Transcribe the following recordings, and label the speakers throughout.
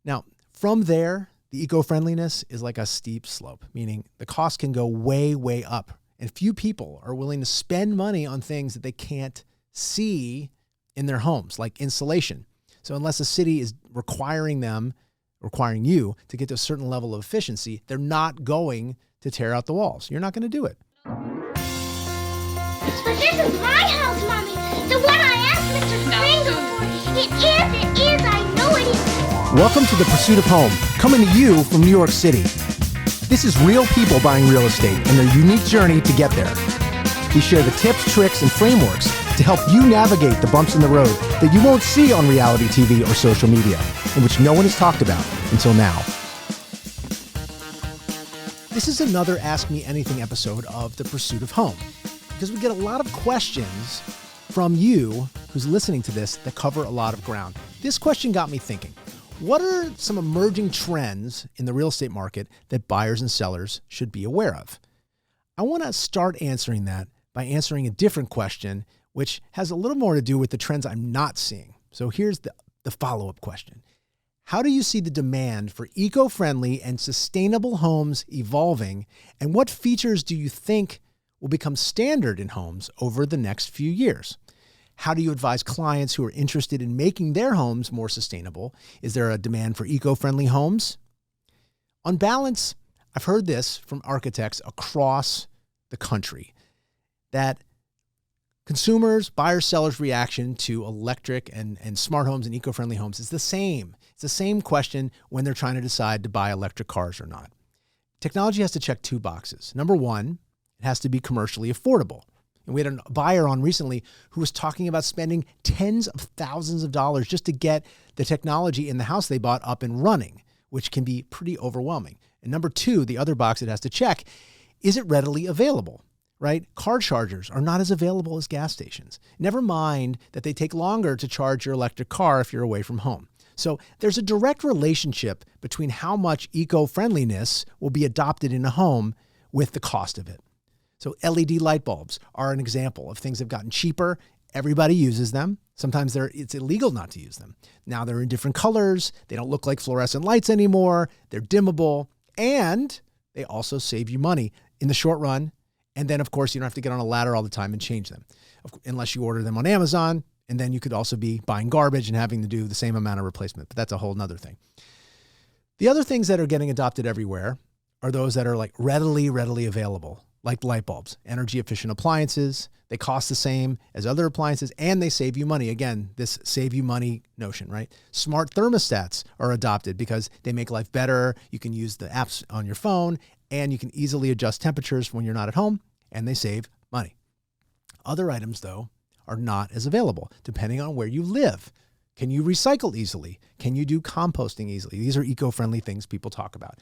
Speaker 1: Now, from there, the eco-friendliness is like a steep slope, meaning the cost can go way, way up. And few people are willing to spend money on things that they can't see in their homes, like insulation. So unless a city is requiring you to get to a certain level of efficiency, they're not going to tear out the walls. You're not going to do it.
Speaker 2: But this is my house, Mommy. So what I asked Mr. Springer for, it is, I know it is.
Speaker 1: Welcome to The Pursuit of Home, coming to you from New York City. This is real people buying real estate and their unique journey to get there. We share the tips, tricks, and frameworks to help you navigate the bumps in the road that you won't see on reality TV or social media, and which no one has talked about until now. This is another Ask Me Anything episode of The Pursuit of Home, because we get a lot of questions from you who's listening to this that cover a lot of ground. This question got me thinking. What are some emerging trends in the real estate market that buyers and sellers should be aware of? I want to start answering that by answering a different question, which has a little more to do with the trends I'm not seeing. So here's the follow-up question. How do you see the demand for eco-friendly and sustainable homes evolving, and what features do you think will become standard in homes over the next few years? How do you advise clients who are interested in making their homes more sustainable? Is there a demand for eco-friendly homes? On balance, I've heard this from architects across the country, that consumers, buyers, sellers' reaction to electric and smart homes and eco-friendly homes is the same. It's the same question when they're trying to decide to buy electric cars or not. Technology has to check two boxes. Number one, it has to be commercially affordable. And we had a buyer on recently who was talking about spending tens of thousands of dollars just to get the technology in the house they bought up and running, which can be pretty overwhelming. And number two, the other box it has to check, is it readily available, right? Car chargers are not as available as gas stations. Never mind that they take longer to charge your electric car if you're away from home. So there's a direct relationship between how much eco-friendliness will be adopted in a home with the cost of it. So LED light bulbs are an example of things that have gotten cheaper. Everybody uses them. Sometimes it's illegal not to use them. Now they're in different colors. They don't look like fluorescent lights anymore. They're dimmable, and they also save you money in the short run. And then, of course, you don't have to get on a ladder all the time and change them, unless you order them on Amazon. And then you could also be buying garbage and having to do the same amount of replacement. But that's a whole nother thing. The other things that are getting adopted everywhere are those that are like readily available, like light bulbs, energy efficient appliances. They cost the same as other appliances and they save you money. Again, this save you money notion, right? Smart thermostats are adopted because they make life better. You can use the apps on your phone and you can easily adjust temperatures when you're not at home, and they save money. Other items, though, are not as available depending on where you live. Can you recycle easily? Can you do composting easily? These are eco-friendly things people talk about.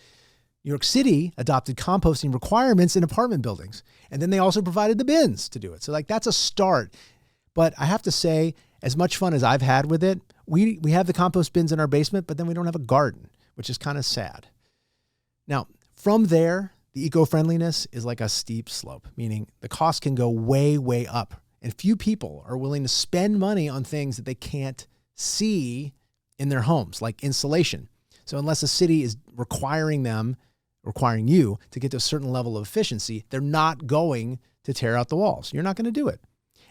Speaker 1: New York City adopted composting requirements in apartment buildings, and then they also provided the bins to do it. So that's a start. But I have to say, as much fun as I've had with it, we have the compost bins in our basement, but then we don't have a garden, which is kind of sad. Now, from there, the eco-friendliness is like a steep slope, meaning the cost can go way, way up. And few people are willing to spend money on things that they can't see in their homes, like insulation. So unless a city is requiring you to get to a certain level of efficiency, they're not going to tear out the walls. You're not going to do it.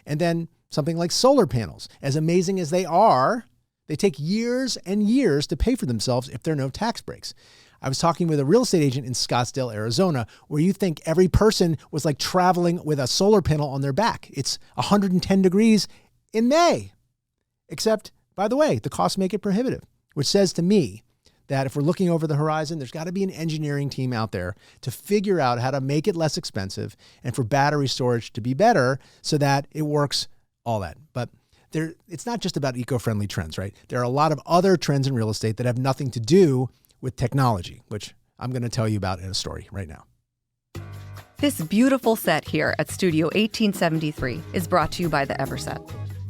Speaker 1: And then something like solar panels, as amazing as they are, they take years and years to pay for themselves if there are no tax breaks. I was talking with a real estate agent in Scottsdale, Arizona, where you think every person was like traveling with a solar panel on their back. It's 110 degrees in May. Except, by the way, the costs make it prohibitive, which says to me that if we're looking over the horizon, there's got to be an engineering team out there to figure out how to make it less expensive and for battery storage to be better so that it works, all that. But it's not just about eco-friendly trends, right? There are a lot of other trends in real estate that have nothing to do with technology, which I'm going to tell you about in a story right now.
Speaker 3: This beautiful set here at Studio 1873 is brought to you by the Everset.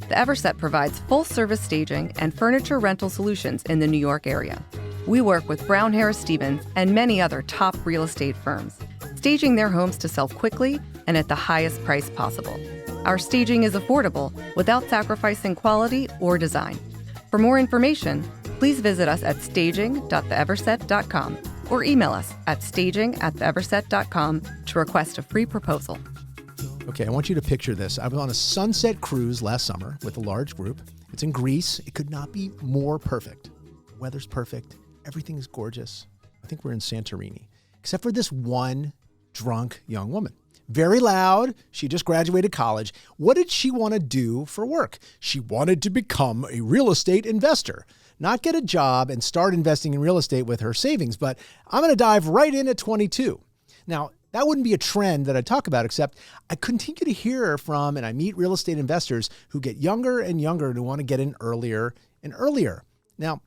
Speaker 3: The Everset provides full-service staging and furniture rental solutions in the New York area. We work with Brown Harris Stevens and many other top real estate firms, staging their homes to sell quickly and at the highest price possible. Our staging is affordable without sacrificing quality or design. For more information, please visit us at staging.theeverset.com or email us at staging@theeverset.com to request a free proposal.
Speaker 1: Okay, I want you to picture this. I was on a sunset cruise last summer with a large group. It's in Greece. It could not be more perfect. The weather's perfect. Everything's gorgeous. I think we're in Santorini, except for this one drunk young woman. Very loud. She just graduated college. What did she want to do for work? She wanted to become a real estate investor, not get a job and start investing in real estate with her savings, but I'm going to dive right in at 22. Now, that wouldn't be a trend that I talk about, except I continue to hear from, and I meet real estate investors who get younger and younger and who want to get in earlier and earlier. Now,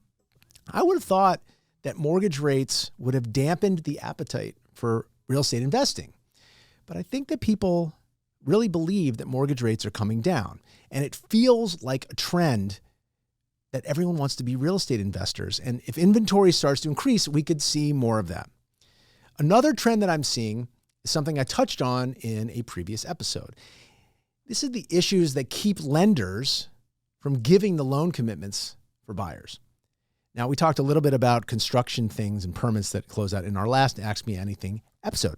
Speaker 1: I would have thought that mortgage rates would have dampened the appetite for real estate investing. But I think that people really believe that mortgage rates are coming down. And it feels like a trend that everyone wants to be real estate investors. And if inventory starts to increase, we could see more of that. Another trend that I'm seeing is something I touched on in a previous episode. This is the issues that keep lenders from giving the loan commitments for buyers. Now, we talked a little bit about construction things and permits that close out in our last Ask Me Anything episode.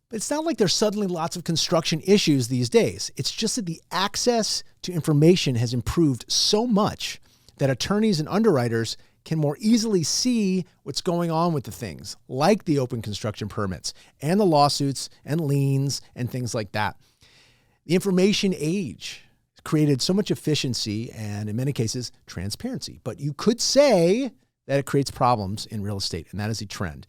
Speaker 1: But it's not like there's suddenly lots of construction issues these days. It's just that the access to information has improved so much that attorneys and underwriters can more easily see what's going on with the things, like the open construction permits and the lawsuits and liens and things like that. The information age created so much efficiency and, in many cases, transparency. But you could say that it creates problems in real estate, and that is a trend.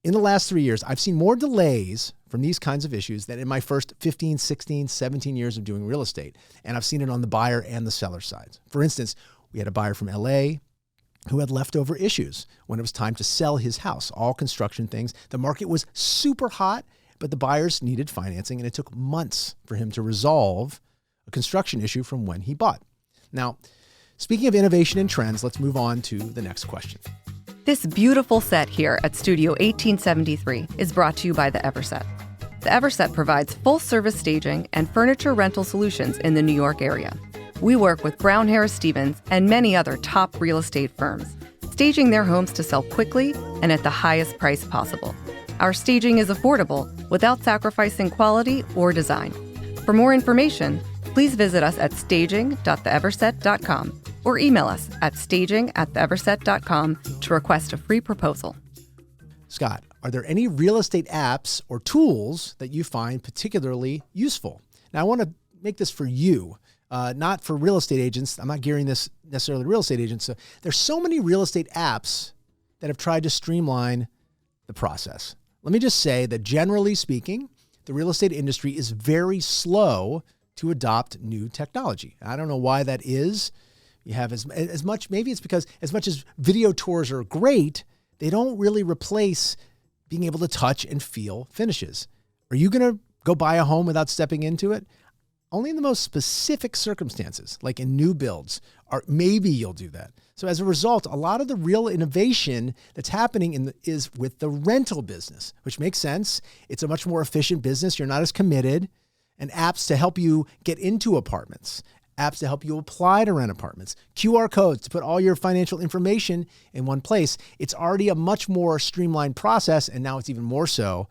Speaker 1: In the last 3 years, I've seen more delays from these kinds of issues than in my first 15, 16, 17 years of doing real estate. And I've seen it on the buyer and the seller sides. For instance, we had a buyer from LA who had leftover issues when it was time to sell his house, all construction things. The market was super hot, but the buyers needed financing, and it took months for him to resolve a construction issue from when he bought. Now, speaking of innovation and trends, let's move on to the next question.
Speaker 3: This beautiful set here at Studio 1873 is brought to you by the Everset. The Everset provides full-service staging and furniture rental solutions in the New York area. We work with Brown Harris Stevens and many other top real estate firms, staging their homes to sell quickly and at the highest price possible. Our staging is affordable without sacrificing quality or design. For more information, please visit us at staging.theeverset.com or email us at staging@theeverset.com to request a free proposal.
Speaker 1: Scott, are there any real estate apps or tools that you find particularly useful? Now, I want to make this for you, not for real estate agents. I'm not gearing this necessarily to real estate agents. So there's so many real estate apps that have tried to streamline the process. Let me just say that generally speaking, the real estate industry is very slow to adopt new technology. I don't know why that is. You have as much, maybe it's because as much as video tours are great, they don't really replace being able to touch and feel finishes. Are you going to go buy a home without stepping into it? Only in the most specific circumstances, like in new builds, or maybe you'll do that. So as a result, a lot of the real innovation that's happening is with the rental business, which makes sense. It's a much more efficient business. You're not as committed. And apps to help you get into apartments, apps to help you apply to rent apartments, QR codes to put all your financial information in one place. It's already a much more streamlined process, and now it's even more so.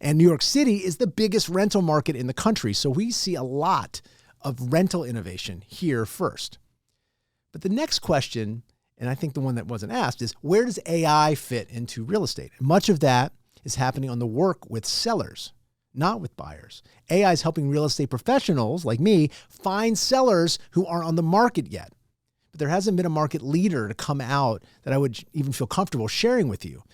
Speaker 1: And New York City is the biggest rental market in the country, so we see a lot of rental innovation here first. But the next question, and I think the one that wasn't asked, is where does AI fit into real estate? And much of that is happening on the work with sellers, not with buyers. AI is helping real estate professionals like me find sellers who aren't on the market yet. But there hasn't been a market leader to come out that I would even feel comfortable sharing with you.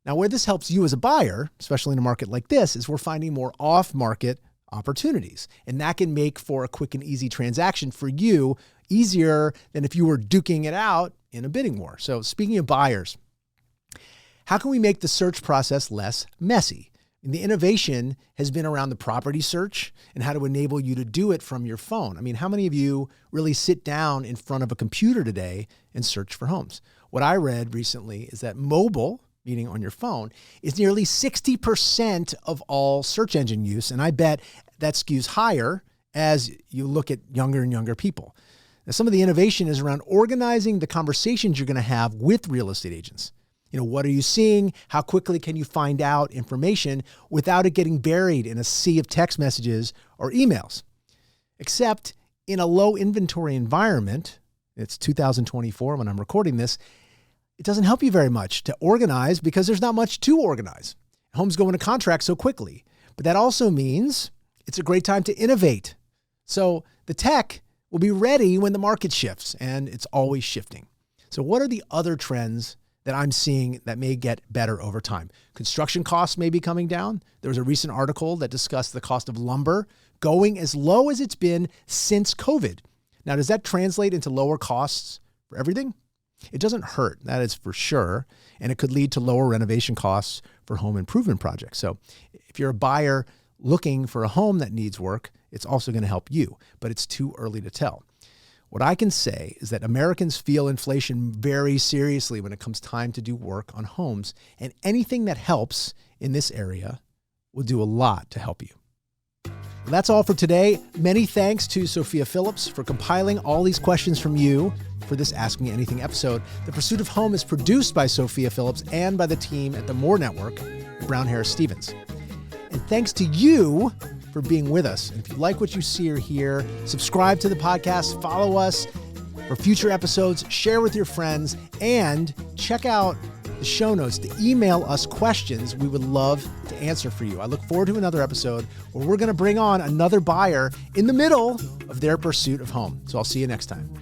Speaker 1: Now, where this helps you as a buyer, especially in a market like this, is we're finding more off-market opportunities. And that can make for a quick and easy transaction for you, easier than if you were duking it out in a bidding war. So speaking of buyers, how can we make the search process less messy? And the innovation has been around the property search and how to enable you to do it from your phone. I mean, how many of you really sit down in front of a computer today and search for homes? What I read recently is that mobile, meaning on your phone, is nearly 60% of all search engine use. And I bet that skews higher as you look at younger and younger people. Now, some of the innovation is around organizing the conversations you're going to have with real estate agents. What are you seeing? How quickly can you find out information without it getting buried in a sea of text messages or emails? Except in a low inventory environment, it's 2024 when I'm recording this, it doesn't help you very much to organize because there's not much to organize. Homes go into contract so quickly, but that also means it's a great time to innovate. So the tech will be ready when the market shifts, and it's always shifting. So what are the other trends that I'm seeing that may get better over time? Construction costs may be coming down. There was a recent article that discussed the cost of lumber going as low as it's been since COVID. Now, does that translate into lower costs for everything? It doesn't hurt, that is for sure, and it could lead to lower renovation costs for home improvement projects. So if you're a buyer looking for a home that needs work, it's also going to help you, but it's too early to tell. What I can say is that Americans feel inflation very seriously when it comes time to do work on homes, and anything that helps in this area will do a lot to help you. That's all for today. Many thanks to Sophia Phillips for compiling all these questions from you for this Ask Me Anything episode. The Pursuit of Home is produced by Sophia Phillips and by the team at the More Network, Brown Harris Stevens. And thanks to you for being with us. And if you like what you see or hear, subscribe to the podcast, follow us for future episodes, share with your friends, and check out the show notes to email us questions we would love to answer for you. I look forward to another episode where we're going to bring on another buyer in the middle of their pursuit of home. So I'll see you next time.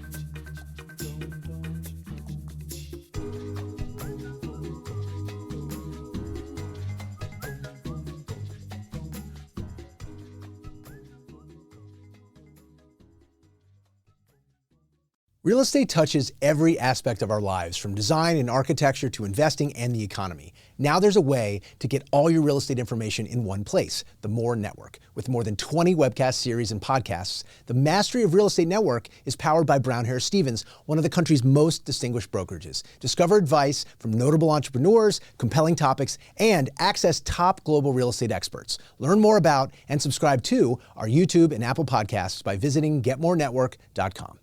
Speaker 1: Real estate touches every aspect of our lives, from design and architecture to investing and the economy. Now there's a way to get all your real estate information in one place, the More Network. With more than 20 webcast series and podcasts, the Mastery of Real Estate Network is powered by Brown Harris Stevens, one of the country's most distinguished brokerages. Discover advice from notable entrepreneurs, compelling topics, and access top global real estate experts. Learn more about and subscribe to our YouTube and Apple podcasts by visiting getmorenetwork.com.